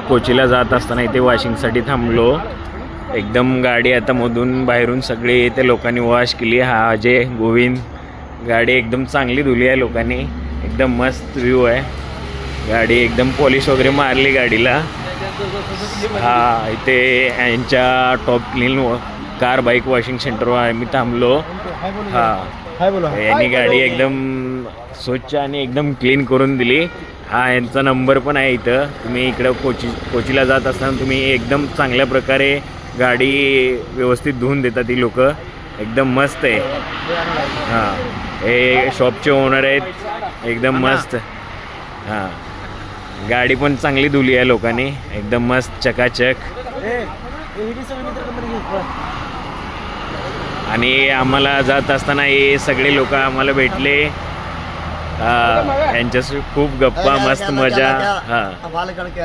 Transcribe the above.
कोचीला जात असताना इथे वॉशिंगसाठी थांबलो. एकदम गाडी आता मधून बाहेरून सगळे इथे लोकांनी वॉश केली. हा अजय गोविंद गाडी एकदम चांगली धुली आहे लोकांनी. एकदम मस्त व्ह्यू आहे. गाडी एकदम पॉलिश वगैरे मारली गाडीला. हा इथे यांच्या top clean car bike washing सेंटरवर आहे मी थांबलो. हा यांनी गाडी एकदम स्वच्छ आणि एकदम क्लीन करून दिली. हा यांचा नंबर पण आहे इथं. तुम्ही इकडं कोचीला जात असताना तुम्ही एकदम चांगल्या प्रकारे गाडी व्यवस्थित धुवून देतात ही लोक. एकदम मस्त आहे. हां हे शॉपचे ओनर आहेत. एकदम मस्त. हां गाडी पण चांगली धुली आहे लोकांनी. एकदम मस्त चकाचक. आणि आम्हाला जात असताना हे सगळे लोक आम्हाला भेटले. यांच्याशी खूप गप्पा मस्त मजा. हां